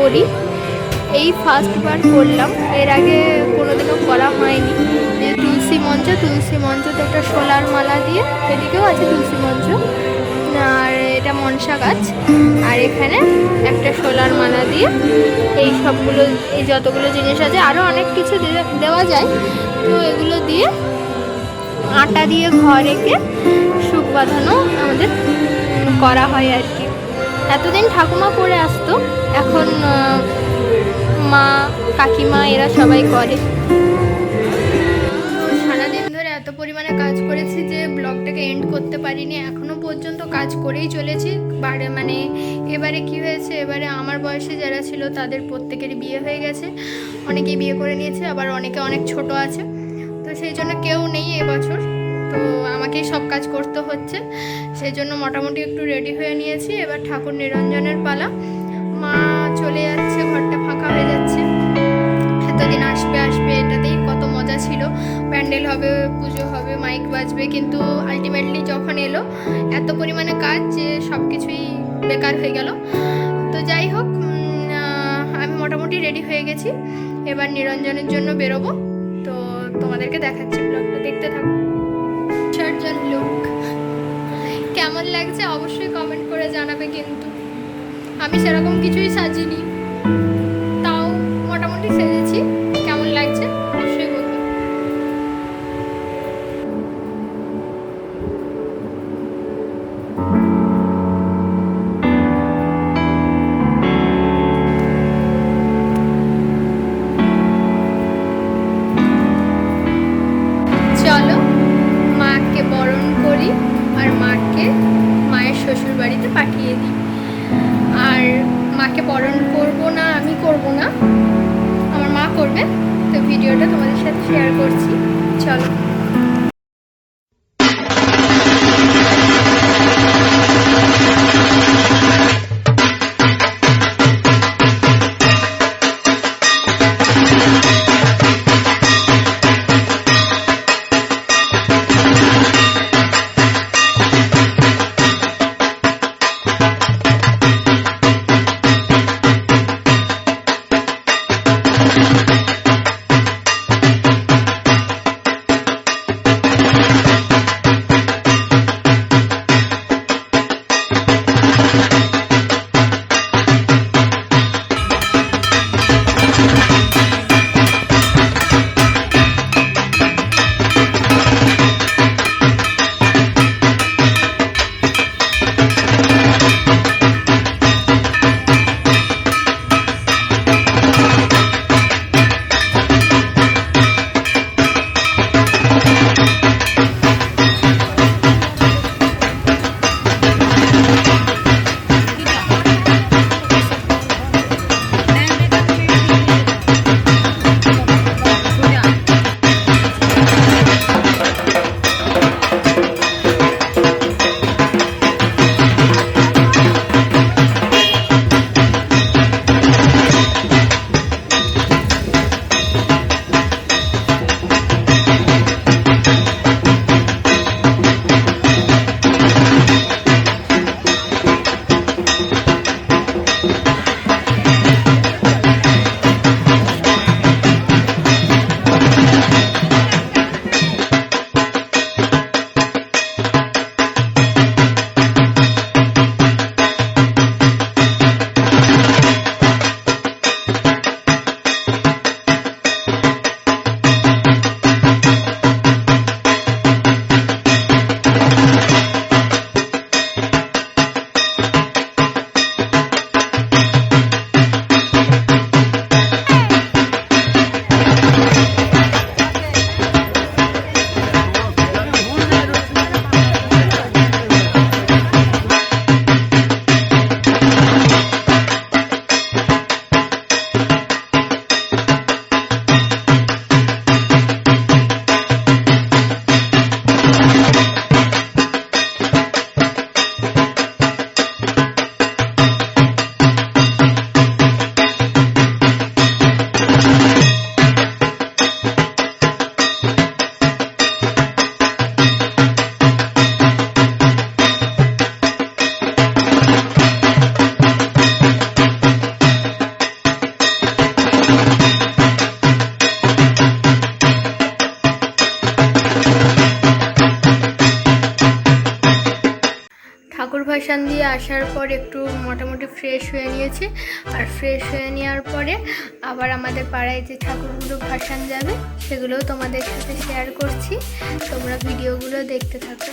করি, এই ফার্স্টবার করলাম, এর আগে কোনোদিনও করা হয়নি। যে তুলসী মঞ্চতে একটা শোলার মালা দিয়ে, এদিকেও আছে তুলসী মঞ্চ, আর এটা মনসা গাছ, আর এখানে একটা শোলার মালা দিয়ে এই সবগুলো, এই যতগুলো জিনিস আছে, আরও অনেক কিছু দেওয়া যায়, তো এগুলো দিয়ে আটা দিয়ে ঘর এঁকে সুখ বাঁধানো আমাদের করা হয় আর কি। এতদিন ঠাকুমা করে আসতো, এখন মা কাকিমা এরা সবাই করে। সারাদিন ধরে এত পরিমাণে কাজ করেছি যে ব্লগটাকে এন্ড করতে পারিনি, এখনও পর্যন্ত কাজ করেই চলেছি। মানে এবারে কি হয়েছে, এবারে আমার বয়সে যারা ছিল তাদের প্রত্যেকেরই বিয়ে হয়ে গেছে, অনেকেই বিয়ে করে নিয়েছে, আবার অনেকে অনেক ছোট আছে, তো সেই জন্য কেউ নেই এবছর, তো আমাকেই সব কাজ করতে হচ্ছে। সেই জন্য মোটামুটি একটু রেডি হয়ে নিয়েছি। এবার ঠাকুর নিরঞ্জনের পালা, মা চলে যাচ্ছে, ঘরটা ফাঁকা হয়ে যাচ্ছে। এতদিন আসবে এটাতেই কত মজা ছিল, প্যান্ডেল হবে, পুজো হবে, মাইক বাজবে, কিন্তু আলটিমেটলি যখন এলো এত পরিমাণে কাজ যে সব কিছুই বেকার হয়ে গেল। তো যাই হোক, আমি মোটামুটি রেডি হয়ে গেছি, এবার নিরঞ্জনের জন্য বেরোবো, তো তোমাদেরকে দেখাচ্ছি, ব্লগটা দেখতে থাকো। বিসর্জন লুক কেমন লাগছে অবশ্যই কমেন্ট করে জানাবে, কিন্তু আমি সেরকম কিছুই সাজিনি, তাও মোটামুটি সেজেছি। কেমন লাগছে অবশ্যই বলবে। চলো মাকে বরণ করি আর মাকে মায়ের শ্বশুর বাড়িতে পাঠিয়ে দিই। আর মাকে বরণ করব না, আমি করব না, আমার মা করবে, তো ভিডিওটা তোমাদের সাথে শেয়ার করছি। চলো। আসার পর একটু মোটামুটি ফ্রেশ হয়ে নিয়েছি। আর ফ্রেশ হয়ে নেওয়ার পরে আবার আমাদের পাড়ায় যে ঠাকুরগুলো ভাসান যাবে সেগুলোও তোমাদের সাথে শেয়ার করছি, তোমরা ভিডিওগুলো দেখতে থাকো।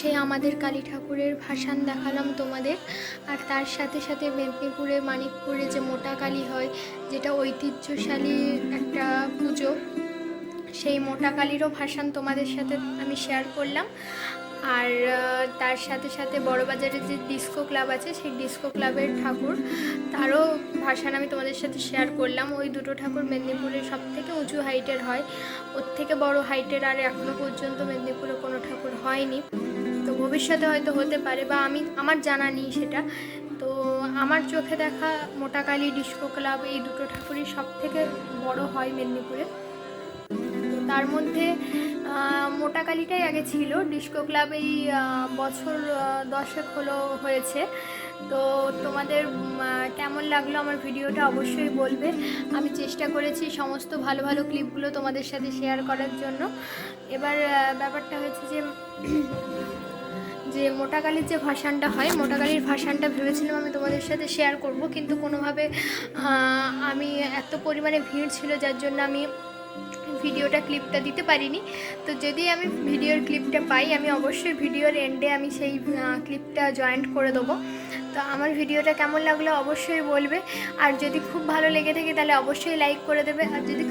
সেই আমাদের কালী ঠাকুরের ভাসান দেখালাম তোমাদের। আর তার সাথে সাথে মেদিনীপুরে মানিকপুরে যে মোটা কালী হয়, যেটা ঐতিহ্যশালী একটা পুজো, সেই মোটা কালীরও ভাসান তোমাদের সাথে আমি শেয়ার করলাম। আর তার সাথে সাথে বড়বাজারে যে ডিস্কো ক্লাব আছে সেই ডিস্কো ক্লাবের ঠাকুর, তারও ভাসান আমি তোমাদের সাথে শেয়ার করলাম। ওই দুটো ঠাকুর মেদিনীপুরের সব থেকে উঁচু হাইটের হয়, ওর থেকে বড় হাইটের আর এখনও পর্যন্ত মেদিনীপুরে কোনো ঠাকুর হয়নি। তো ভবিষ্যতে হয়তো হতে পারে, বা আমার জানা নেই সেটা। তো আমার চোখে দেখা মোটা কালী, ডিস্কো ক্লাব এই দুটো ঠাকুরই সব থেকে বড় হয় মেদিনীপুরে। তার মধ্যে মোটা কালীটাই আগে ছিল, ডিস্কো ক্লাব এই বছর 10 হলো হয়েছে। তো তোমাদের কেমন লাগলো আমার ভিডিওটা অবশ্যই বলবে। আমি চেষ্টা করেছি সমস্ত ভালো ভালো ক্লিপগুলো তোমাদের সাথে শেয়ার করার জন্য। এবার ব্যাপারটা হয়েছে যে মোটা কালীর যে ভাসানটা হয়, মোটা কালীর ভাসানটা ভেবেছিলাম আমি তোমাদের সাথে শেয়ার করব, কিন্তু কোনোভাবে আমি এত পরিমাণে ভিড় ছিল যার জন্য আমি ভিডিওটা ক্লিপটা দিতে পারিনি। তো যদি আমি ভিডিওর ক্লিপটা পাই আমি অবশ্যই ভিডিওর এন্ডে আমি সেই ক্লিপটা জয়েন্ট করে দেবো। তো আমার ভিডিওটা কেমন লাগলো অবশ্যই বলবে। আর যদি খুব ভালো লেগে থাকে তাহলে অবশ্যই লাইক করে দেবে, আর যদি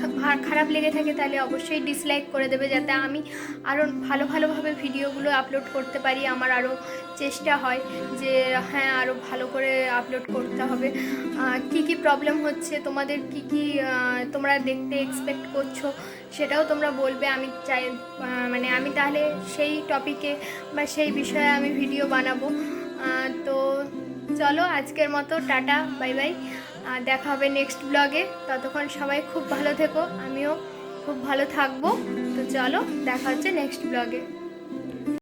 খারাপ লেগে থাকে তাহলে অবশ্যই ডিসলাইক করে দেবে, যাতে আমি আরও ভালোভাবে ভিডিওগুলো আপলোড করতে পারি। আমার আরও চেষ্টা হয় যে হ্যাঁ আরও ভালো করে আপলোড করতে হবে। কি প্রবলেম হচ্ছে তোমাদের, কি তোমরা দেখতে এক্সপেক্ট করছো সেটাও তোমরা বলবে। আমি চাই আমি তাহলে সেই টপিকে বা সেই বিষয়ে আমি ভিডিও বানাবো। তো চলো আজকের মতো টাটা, বাই বাই, দেখা হবে নেক্সট ব্লগে। ততক্ষণ সবাই খুব ভালো থেকো, আমিও খুব ভালো থাকবো। তো চলো দেখা হচ্ছে নেক্সট ব্লগে।